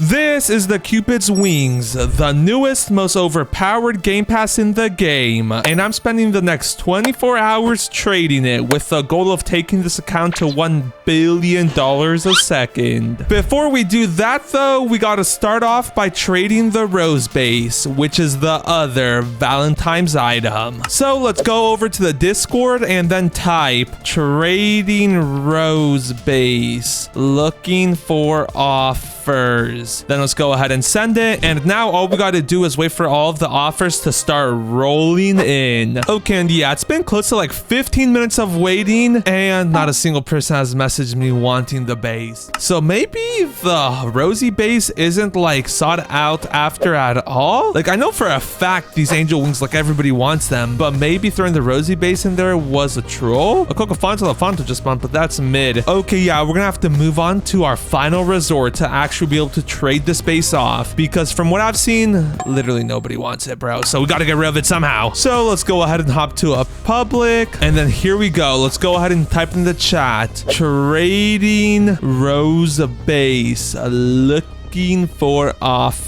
This is the Cupid's Wings, the newest, most overpowered game pass in the game, and I'm spending the next 24 hours trading it with the goal of taking this account to $1 billion a second. Before we do that though, we gotta start off by trading the rose base, which is the other Valentine's item. So let's go over to the Discord and then type trading rose base, looking for offers. Then let's go ahead and send it. And now all we got to do is wait for all of the offers to start rolling in. Okay, and yeah, it's been close to like 15 minutes of waiting and not a single person has messaged me wanting the base. So maybe the rosy base isn't like sought out after at all. Like I know for a fact these angel wings, like everybody wants them, but maybe throwing the rosy base in there was a troll. A Cocofonto just spawned, but that's mid. Okay, yeah, we're gonna have to move on to our final resort to actually be able to trade this base off, because from what I've seen, literally nobody wants it, bro. So we got to get rid of it somehow. So let's go ahead and hop to a public, and then here we go. Let's go ahead and type in the chat trading rose base, looking for offers.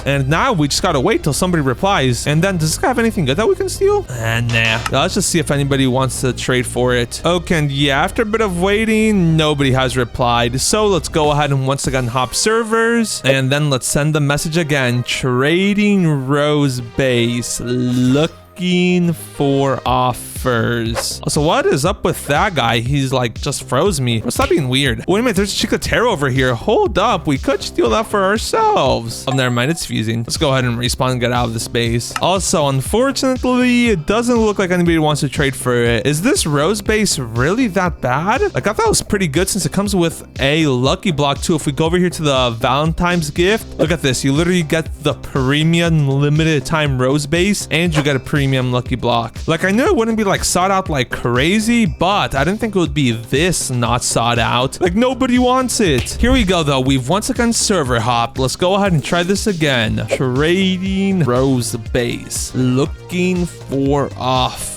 And now we just gotta wait till somebody replies. And then does this guy have anything good that we can steal? Nah. Let's just see if anybody wants to trade for it. Okay, and yeah, after a bit of waiting, nobody has replied. So let's go ahead and once again hop servers, and then let's send the message again. Trading rose base, looking for offers. Also, what is up with that guy? He's like just froze me. Stop being weird. Wait a minute, there's Chicotero over here. Hold up, we could steal that for ourselves. Oh, never mind, it's fusing. Let's go ahead and respawn and get out of the space. Also, unfortunately, it doesn't look like anybody wants to trade for it. Is this rose base really that bad? Like I thought it was pretty good since it comes with a lucky block too. If we go over here to the Valentine's gift, look at this. You literally get the premium limited time rose base and you get a premium lucky block. Like I knew it wouldn't be like sought out like crazy, but I didn't think it would be this not sought out. Like nobody wants it. Here we go though. We've once again server hopped. Let's go ahead and try this again. Trading rose base, looking for offers.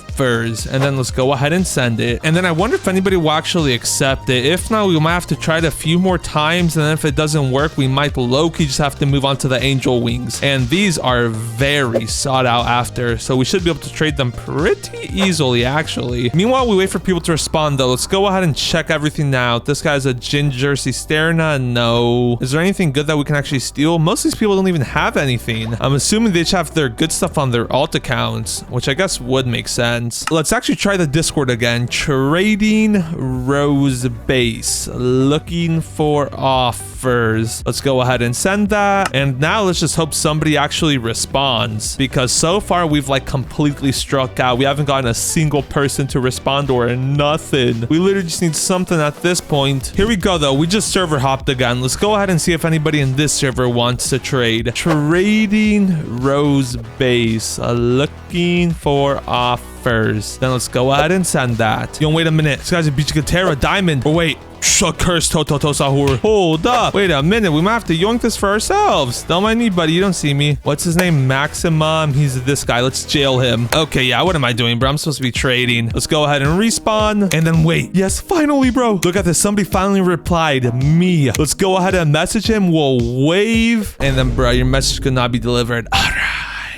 And then let's go ahead and send it. And then I wonder if anybody will actually accept it. If not, we might have to try it a few more times, and then if it doesn't work, we might low-key just have to move on to the angel wings. And these are very sought out after, so we should be able to trade them pretty easily actually. Meanwhile, we wait for people to respond though. Let's go ahead and check everything out. This guy's a ginger cisterna. No. Is there anything good that we can actually steal? Most of these people don't even have anything. I'm assuming they just have their good stuff on their alt accounts, which I guess would make sense. Let's actually try the Discord again. Trading rose base, looking for offers. Let's go ahead and send that. And now let's just hope somebody actually responds, because so far we've like completely struck out. We haven't gotten a single person to respond or nothing. We literally just need something at this point. Here we go though. We just server hopped again. Let's go ahead and see if anybody in this server wants to trade. Trading rose base, looking for offers. Then let's go ahead and send that. Yo, wait a minute. This guy's a Bichikatera diamond. Or wait, curse Toto Sahur. Hold up. Wait a minute. We might have to yoink this for ourselves. Don't mind me, buddy. You don't see me. What's his name? Maximum. He's this guy. Let's jail him. Okay, yeah. What am I doing, bro? I'm supposed to be trading. Let's go ahead and respawn. And then wait. Yes, finally, bro. Look at this. Somebody finally replied. Me. Let's go ahead and message him. We'll wave. And then, bro, your message could not be delivered. All right.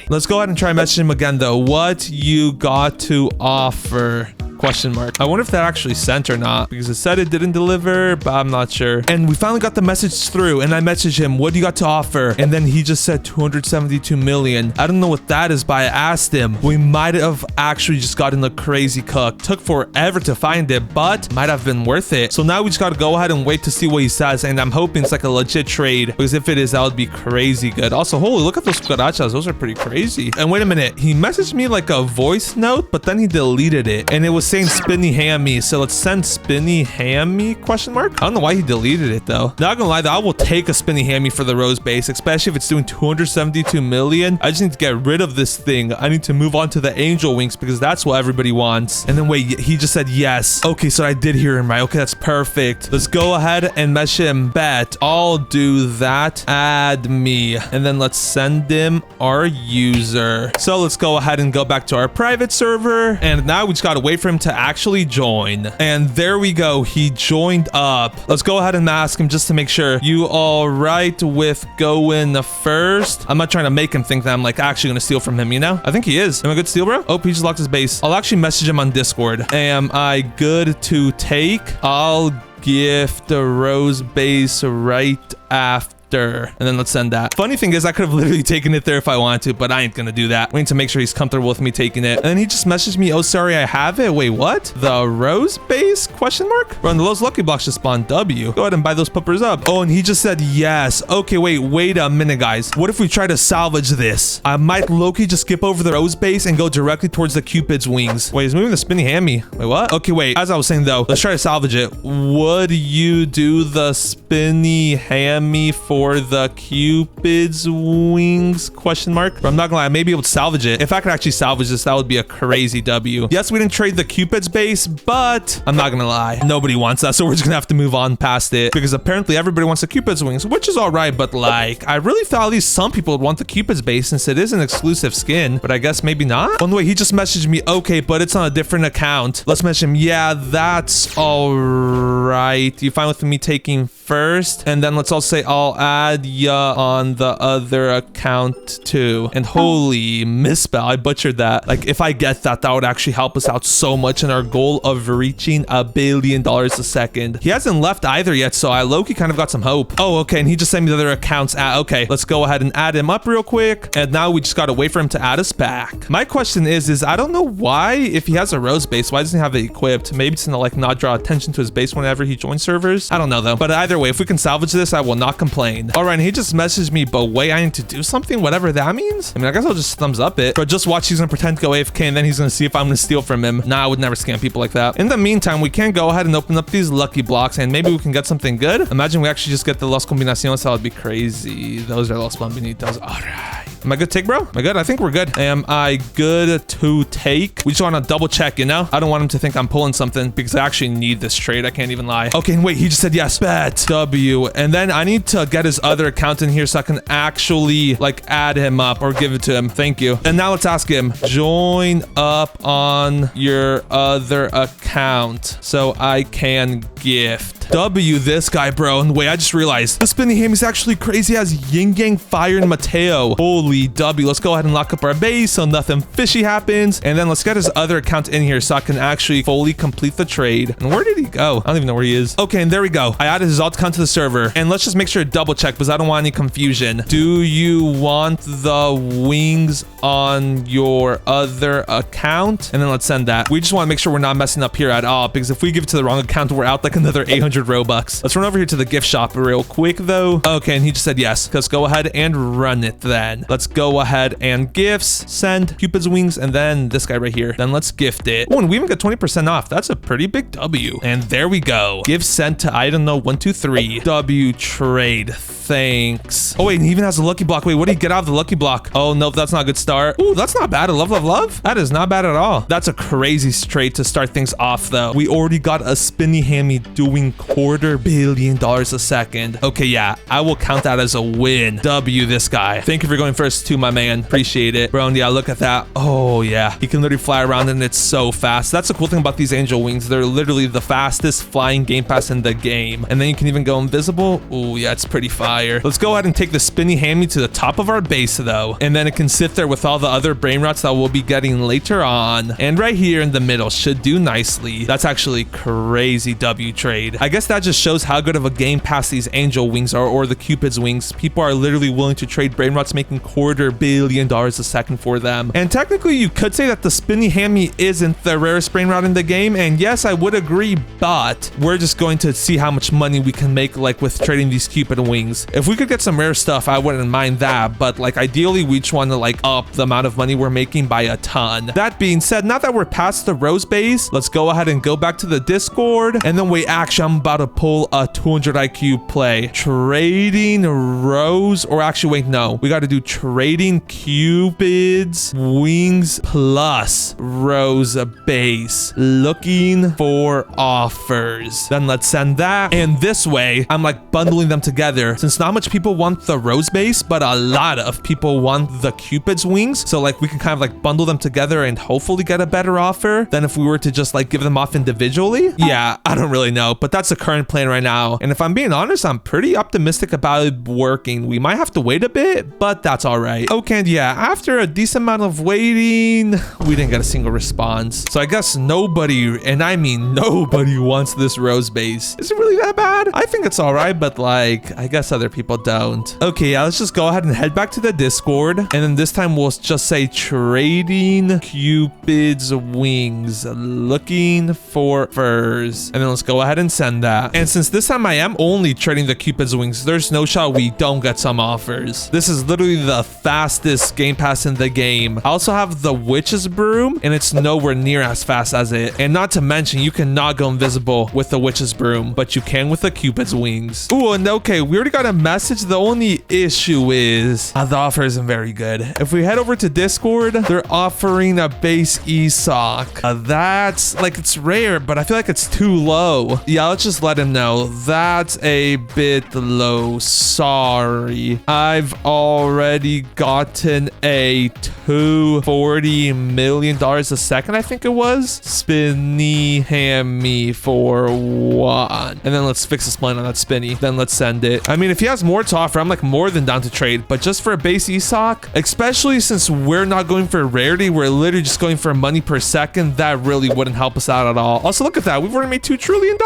Let's go ahead and try and message him again, though. What you got to offer? Question mark. I wonder if that actually sent or not, because it said it didn't deliver, but I'm not sure. And we finally got the message through, and I messaged him, what do you got to offer? And then he just said 272 million. I don't know what that is, but I asked him. We might have actually just gotten the crazy cook. Took forever to find it, but might have been worth it. So now we just got to go ahead and wait to see what he says, and I'm hoping it's like a legit trade, because if it is, that would be crazy good. Also, holy, look at those cucarachas. Those are pretty crazy. And wait a minute. He messaged me like a voice note, but then he deleted it, and it was saying spinny hammy. So let's send spinny hammy question mark. I don't know why he deleted it though. Not gonna lie though, I will take a spinny hammy for the rose base, especially if it's doing 272 million. I just need to get rid of this thing. I need to move on to the angel wings because that's what everybody wants. And then wait, he just said yes. Okay, so I did hear him right. Okay, that's perfect. Let's go ahead and message him. Bet I'll do that. Add me. And then let's send him our user. So let's go ahead and go back to our private server. And now we just gotta wait for him him to actually join. And there we go. He joined up. Let's go ahead and ask him just to make sure. You all right with going first? I'm not trying to make him think that I'm like actually going to steal from him, you know? I think he is. Am I good to steal, bro? Oh, he just locked his base. I'll actually message him on Discord. Am I good to take? I'll gift the rose base right after. And then let's send that. Funny thing is, I could have literally taken it there if I wanted to, but I ain't gonna do that. We need to make sure he's comfortable with me taking it. And then he just messaged me, oh, sorry, I have it. Wait, what? The rose base? Question mark? Run those lucky blocks just spawn W. Go ahead and buy those puppers up. Oh, and he just said yes. Okay, wait a minute, guys. What if we try to salvage this? I might low-key just skip over the rose base and go directly towards the Cupid's wings. Wait, he's moving the spinny hammy. Wait, what? Okay, wait. As I was saying though, let's try to salvage it. Would you do the spinny hammy for the Cupid's wings? Question mark. But I'm not gonna lie, I may be able to salvage it. If I could actually salvage this, that would be a crazy W. Yes, we didn't trade the Cupid's base, but I'm not gonna lie, nobody wants that, so we're just gonna have to move on past it because apparently everybody wants the Cupid's wings, which is all right, but like I really thought at least some people would want the Cupid's base since it is an exclusive skin, but I guess maybe not. On the way, he just messaged me, okay, but it's on a different account. Let's message him. Yeah, that's all right. You fine with me taking first? And then let's also say I'll add ya on the other account too. And holy misspell, I butchered that. Like if I get that, that would actually help us out so much in our goal of reaching $1 billion a second. He hasn't left either yet, so I low-key kind of got some hope. Oh, okay, and he just sent me the other accounts. Okay, let's go ahead and add him up real quick. And now we just gotta wait for him to add us back. My question is I don't know why, if he has a rose base, why doesn't he have it equipped? Maybe it's gonna like not draw attention to his base whenever he joins servers. I don't know though, but either way, if we can salvage this, I will not complain. All right, and he just messaged me, but wait, I need to do something, whatever that means. I mean, I guess I'll just thumbs up it, but just watch. He's gonna pretend to go AFK and then he's gonna see if I'm gonna steal from him. Nah, I would never scam people like that. In the meantime, we can go ahead and open up these lucky blocks and maybe we can get something good. Imagine we actually just get the Las Combinaciones. That would be crazy. Those are Los Bambinitos. All right. Am I good to take, bro? Am I good? I think we're good. Am I good to take? We just want to double check, you know? I don't want him to think I'm pulling something because I actually need this trade. I can't even lie. Okay, and wait, he just said yes. Bet. W. And then I need to get his other account in here so I can actually like add him up or give it to him. Thank you. And now let's ask him. Join up on your other account so I can gift. W this guy, bro. And wait, I just realized the spinny ham is actually crazy as Yin Yang, Fire, and Mateo. Holy W. Let's go ahead and lock up our base so nothing fishy happens. And then let's get his other account in here so I can actually fully complete the trade. And where did he go? I don't even know where he is. Okay, and there we go. I added his alt account to the server. And let's just make sure to double check because I don't want any confusion. Do you want the wings on your other account? And then let's send that. We just want to make sure we're not messing up here at all because if we give it to the wrong account, we're out like another 800 Robux. Let's run over here to the gift shop real quick though. Okay, and he just said yes. Let's go ahead and run it then. Let's go ahead and gifts, send Cupid's wings, and then this guy right here. Then let's gift it. Oh, and we even got 20% off. That's a pretty big W. And there we go. Give sent to, I don't know, 1, 2, 3. W trade. Thanks. Oh, wait, and he even has a lucky block. Wait, what did he get out of the lucky block? Oh, no, that's not a good start. Ooh, that's not bad. Love. That is not bad at all. That's a crazy trade to start things off, though. We already got a spinny hammy doing $250 million a second. Okay, yeah, I will count that as a win. W this guy. Thank you for going first too, my man. Appreciate it. Bro, and yeah, look at that. Oh, yeah. He can literally fly around and it's so fast. That's the cool thing about these angel wings. They're literally the fastest flying game pass in the game. And then you can even go invisible. Oh, yeah, it's pretty fire. Let's go ahead and take the spinny hammy to the top of our base though. And then it can sit there with all the other Brainrots that we'll be getting later on. And right here in the middle should do nicely. That's actually crazy W trade. I guess that just shows how good of a game pass these angel wings are, or the Cupid's wings. People are literally willing to trade Brainrots making $250 million a second for them. And technically you could say that the spinny hammy isn't the rarest Brainrot in the game. And yes, I would agree, but we're just going to see how much money we can make like with trading these Cupid wings. If we could get some rare stuff, I wouldn't mind that, but like ideally we just want to like up the amount of money we're making by a ton. That being said, now that we're past the rose base, let's go ahead and go back to the Discord. And then wait, actually I'm about to pull a 200 IQ play. Trading Rose, or actually, wait, no. We got to do trading Cupid's wings plus Rose base. Looking for offers. Then let's send that. And this way, I'm like bundling them together. Since not much people want the Rose base, but a lot of people want the Cupid's wings. So like we can kind of like bundle them together and hopefully get a better offer than if we were to just like give them off individually. Yeah, I don't really know, but that's the current plan right now. And if I'm being honest, I'm pretty optimistic about it working. We might have to wait a bit, but that's all right. Okay, and yeah, after a decent amount of waiting, we didn't get a single response. So I guess nobody, and I mean nobody, wants this Rose base. Is it really that bad? I think it's all right, but like, I guess other people don't. Okay, yeah, let's just go ahead and head back to the Discord. And then this time we'll just say trading Cupid's wings, looking for furs. And then let's go ahead and send that. And since this time I am only trading the Cupid's wings, there's no shot we don't get some offers. This is literally the fastest game pass in the game. I also have the Witch's Broom, and it's nowhere near as fast as it. And not to mention, you cannot go invisible with the Witch's Broom, but you can with the Cupid's wings. Ooh, and okay, we already got a message. The only issue is the offer isn't very good. If we head over to Discord, they're offering a base ESOC. That's like, it's rare, but I feel like it's too low. Yeah, let's just let him know. That's a bit low. Sorry. I've already gotten a $240 million a second, I think it was. Spinny hammy for one. And then let's fix the spline on that spinny. Then let's send it. I mean, if he has more to offer, I'm like more than down to trade, but just for a base ESOC, especially since we're not going for rarity, we're literally just going for money per second, that really wouldn't help us out at all. Also, look at that. We've already made $2 trillion.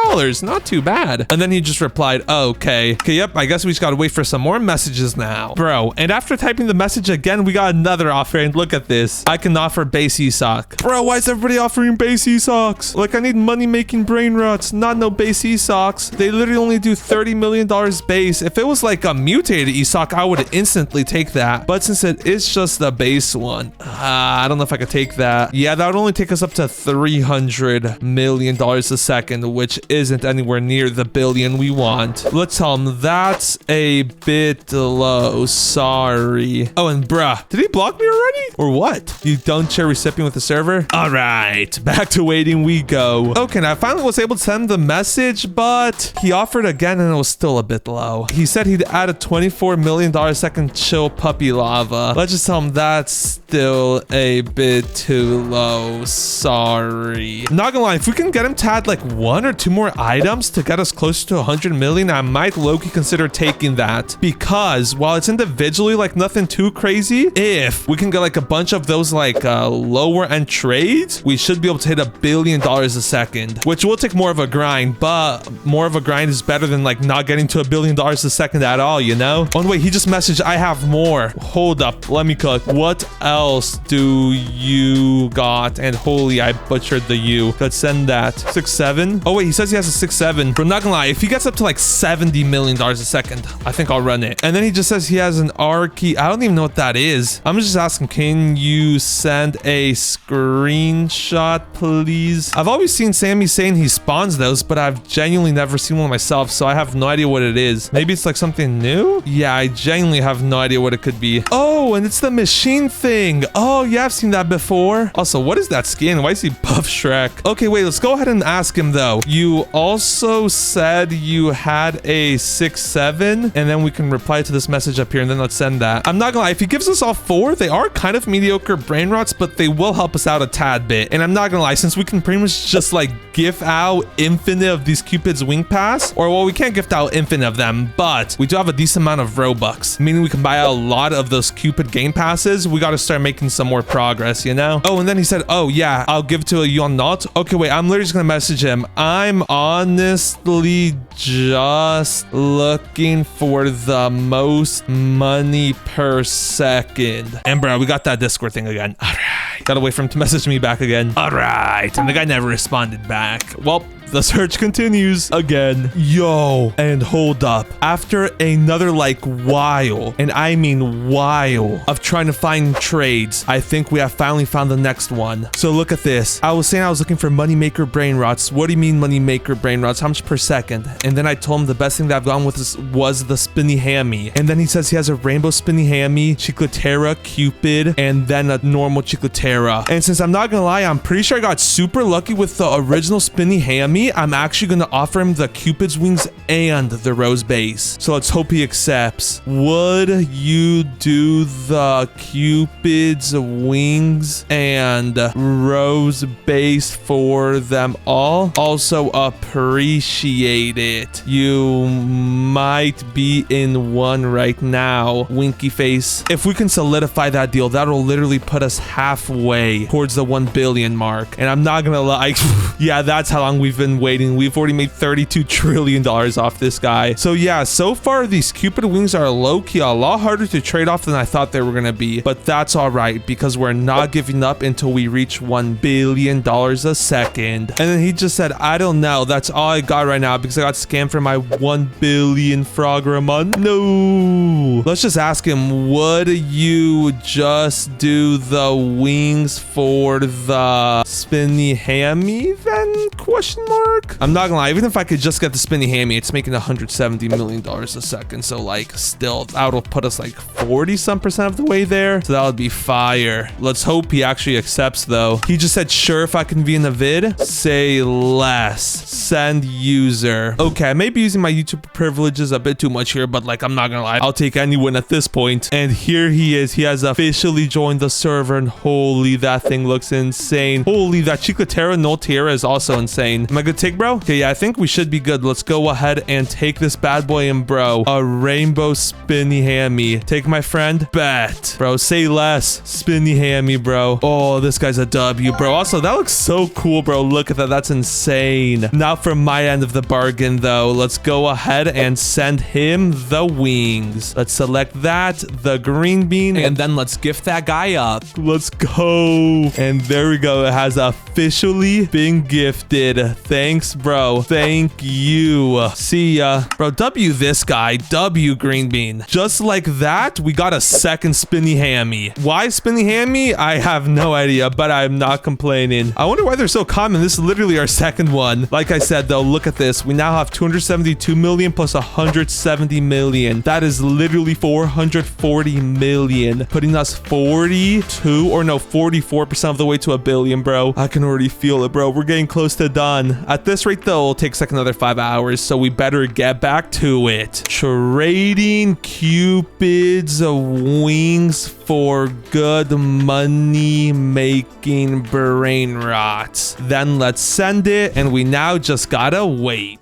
Not too bad. And then he just replied, oh, okay. Okay, yep, I guess we just gotta wait for some more messages now. Bro, and after typing the message again, we got another offer, and look at this. I can offer base ESOC. Bro, why is everybody offering base ESOCs? Like, I need money-making brain rots, not no base ESOCs. They literally only do $30 million base. If it was like a mutated ESOC, I would instantly take that. But since it is just the base one, I don't know if I could take that. Yeah, that would only take us up to $300 million a second, which isn't anywhere near the billion we want. Let's tell him that's a bit low. Sorry. Oh, and bruh, did he block me already? Or what? You don't share recipient with the server? All right, back to waiting we go. Okay, now I finally was able to send the message, but he offered again and it was still a bit low. He said he'd add a $24 million a second chill puppy lava. Let's just tell him that's still a bit too low. Sorry. Not gonna lie, if we can get him to add like 1 or 2 more items to get us closer to 100 million, I might low-key consider taking that, because while it's individually like nothing too crazy, if we can get like a bunch of those like lower end trades, we should be able to hit $1 billion a second, which will take more of a grind, but more of a grind is better than like not getting to $1 billion a second at all, you know? Oh wait, he just messaged, I have more. Hold up, let me cook. What else do you got? And holy, I butchered the U. Let's send that. 6.7. Oh wait, he says he has a 6.7. But I'm not gonna lie, if he gets up to like $70 million a second, I think I'll run it. And then he just says he has an R key. I don't even know what that is. I'm just asking, can you send a screenshot, please? I've always seen Sammy saying he spawns those, but I've genuinely never seen one myself, so I have no idea what it is. Maybe it's like something new? Yeah, I genuinely have no idea what it could be. Oh, and it's the machine thing. Oh, yeah, I've seen that before. Also, what is that skin? Why is he Buff Shrek? Okay, wait, let's go ahead and ask him though. You also said you had a 6.7, and then we can reply to this message up here, and then let's send that. I'm not gonna lie, if he gives us all 4, they are kind of mediocre brain rots, but they will help us out a tad bit. And I'm not gonna lie, since we can pretty much just like gift out infinite of these Cupid's wing pass, or well, we can't gift out infinite of them, but we do have a decent amount of Robux, meaning we can buy a lot of those Cupid game passes. We got to start making some more progress, you know? Oh, and then he said, oh yeah, I'll give to you on not. Okay, wait, I'm literally just gonna message him. I'm honestly just looking for the most money per second. And bro, we got that Discord thing again. All right, gotta wait for him to message me back again. All right, and the guy never responded back. Well, The search continues again. Yo, and hold up. After another like while, and I mean while, of trying to find trades, I think we have finally found the next one. So look at this. I was saying I was looking for moneymaker brainrots. What do you mean moneymaker brainrots? How much per second? And then I told him the best thing that I've gone with was the spinny hammy. And then he says he has a rainbow spinny hammy, chiclotera, Cupid, and then a normal chiclotera. And since I'm not gonna lie, I'm pretty sure I got super lucky with the original spinny hammy. I'm actually gonna offer him the Cupid's wings and the rose base. So let's hope he accepts. Would you do the Cupid's wings and rose base for them all? Also appreciate it. You might be in one right now. Winky face. If we can solidify that deal, that'll literally put us halfway towards the 1 billion mark. And I'm not gonna lie, yeah, that's how long we've been waiting. We've already made $32 trillion off this guy. So yeah, so far these Cupid wings are low-key a lot harder to trade off than I thought they were gonna be. But that's all right, because we're not giving up until we reach $1 billion a second. And then he just said, I don't know. That's all I got right now because I got scammed for my 1 billion Frogramon. No. Let's just ask him, would you just do the wings for the spinny hammy then? Question mark. I'm not gonna lie, even if I could just get the spinny hammy, it's making $170 million a second. So like still, that'll put us like 40% of the way there. So that would be fire. Let's hope he actually accepts though. He just said, sure, if I can be in the vid, say less. Send user. Okay, I may be using my YouTube privileges a bit too much here, but like, I'm not gonna lie, I'll take any win at this point. And here he is. He has officially joined the server, and holy, that thing looks insane. Holy, that Chiclotera Noltera is also insane. Am I good to take, bro? Okay, yeah, I think we should be good. Let's go ahead and take this bad boy in, bro. A rainbow spinny hammy. Take my friend. Bet. Bro, say less. Spinny hammy, bro. Oh, this guy's a W, bro. Also, that looks so cool, bro. Look at that. That's insane. Now from my end of the bargain, though, let's go ahead and send him the wings. Let's select that, the green bean, and then let's gift that guy up. Let's go. And there we go. It has officially been gifted. Thanks, bro. Thank you. See ya. Bro, W this guy. W green bean. Just like that, we got a second spinny hammy. Why spinny hammy? I have no idea, but I'm not complaining. I wonder why they're so common. This is literally our second one. Like I said, though, look at this. We now have 272 million plus 170 million. That is literally 440 million, putting us 44% of the way to $1 billion, bro. I can already feel it, bro. We're getting close to done. At this rate, though, it'll take like another 5 hours, so we better get back to it. Trading Cupid's wings for good money making brain rot. Then let's send it, and we now just gotta wait.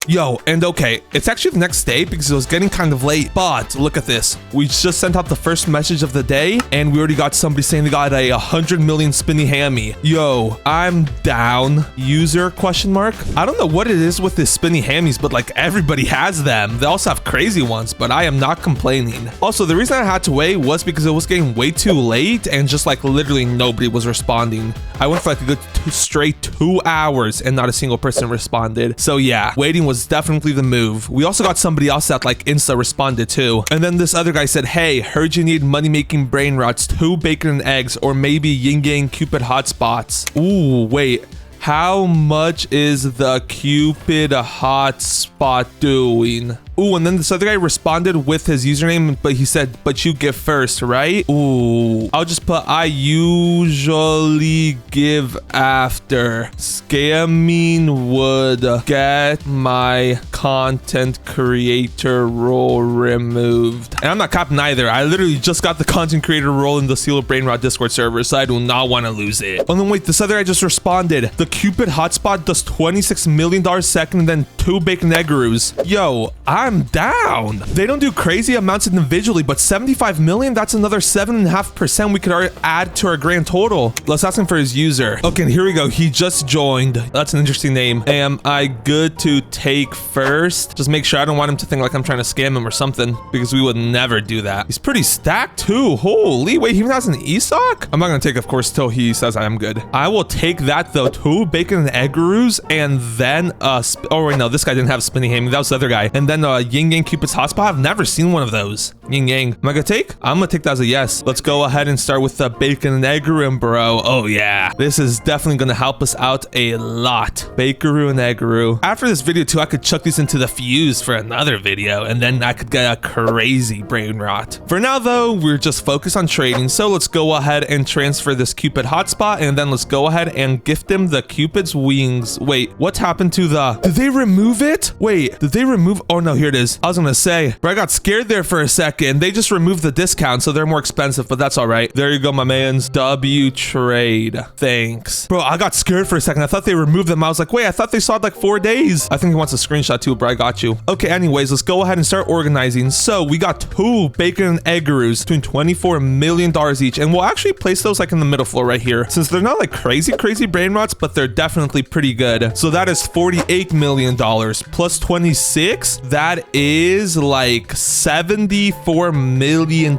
Yo, and okay, it's actually the next day because it was getting kind of late, but look at this. We just sent out the first message of the day, and we already got somebody saying they got a 100 million spinny hammy. Yo, I'm down. User question mark? I don't know what it is with the spinny hammies, but like everybody has them. They also have crazy ones, but I am not complaining. Also, the reason I had to wait was because it was getting way too late and just like literally nobody was responding. I went for like a good straight 2 hours and not a single person responded. So yeah, waiting was definitely the move. We also got somebody else that like insta responded too. And then this other guy said, hey, heard you need money making brain rots, 2 bacon and eggs, or maybe yin yang Cupid hotspots. Ooh, wait. How much is the Cupid hotspot doing? Ooh, and then this other guy responded with his username, but he said, but you give first, right? Ooh, I'll just put, I usually give after. Scamming would get my content creator role removed. And I'm not capping either. I literally just got the content creator role in the Seal of Brainrot Discord server, so I do not want to lose it. Oh, then wait, this other guy just responded. The Cupid hotspot does $26 million a second and then 2 bacon eggaroos. Yo, I'm down. They don't do crazy amounts individually, but 75 million, that's another 7.5% we could add to our grand total. Let's ask him for his user. Okay, here we go. He just joined. That's an interesting name. Am I good to take first? Just make sure I don't want him to think like I'm trying to scam him or something, because we would never do that. He's pretty stacked too. Holy, wait, he even has an ESOC? I'm not gonna take, of course, till he says I am good. I will take that though. 2 bacon and egg roos, and then oh wait, no, this guy didn't have spinny hammy. That was the other guy. And then Yin Yang Cupid's hotspot. I've never seen one of those. Yin Yang. Am I gonna take? I'm gonna take that as a yes. Let's go ahead and start with the bacon and egg room, bro. Oh yeah, this is definitely gonna help us out a lot. Bakeroo and eggaroo. After this video too, I could chuck these into the fuse for another video, and then I could get a crazy brain rot. For now though, we're just focused on trading, so let's go ahead and transfer this Cupid hotspot, and then let's go ahead and gift him the Cupid's wings. Wait, what's happened to the... Did they remove it? Wait, did they remove... Oh no, here it is. I was gonna say, bro, I got scared there for a second. They just removed the discount, so they're more expensive, but that's all right. There you go, my mans. W trade. Thanks. Bro, I got scared for a second. I thought they removed them. I was like, wait, I thought they saw it like 4 days. I think he wants a screenshot too, bro. I got you. Okay, anyways, let's go ahead and start organizing. So we got 2 bacon and eggaroos between $24 million each, and we'll actually place those like in the middle floor right here, since they're not like crazy brain rots, but they're definitely pretty good. So that is $48 million plus 26. That is like $74 million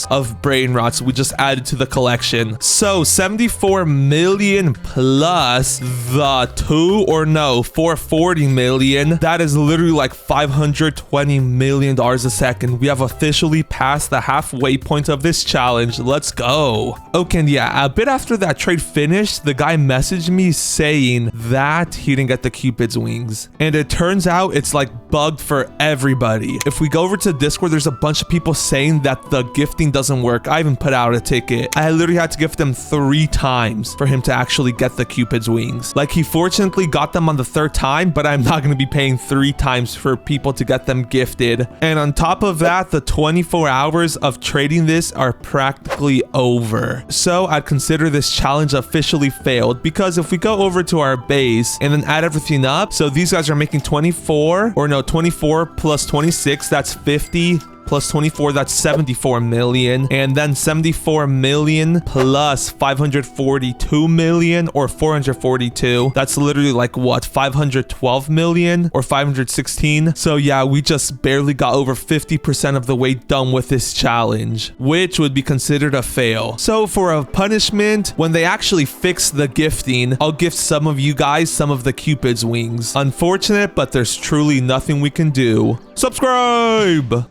of brain rots we just added to the collection. So 74 million plus the 440 million. That is literally like $520 million a second. We have officially passed the halfway point of this challenge. Let's go. Okay, and yeah, a bit after that trade finished, the guy messaged me saying that he didn't get the Cupid's wings, and it turns out it's like bugged for everybody. If we go over to Discord, there's a bunch of people saying that the gifting doesn't work. I even put out a ticket. I literally had to gift him 3 times for him to actually get the Cupid's wings. Like, he fortunately got them on the 3rd time, but I'm not going to be paying 3 times for people to get them gifted. And on top of that, the 24 hours of trading this are practically over. So I'd consider this challenge officially failed, because if we go over to our base and then add everything up, so these guys are making 24 plus 26, that's 50 plus 24, that's 74 million. And then 74 million plus 542 million or 442. That's literally like what, 512 million or 516. So yeah, we just barely got over 50% of the way done with this challenge, which would be considered a fail. So for a punishment, when they actually fix the gifting, I'll gift some of you guys some of the Cupid's wings. Unfortunate, but there's truly nothing we can do. Subscribe!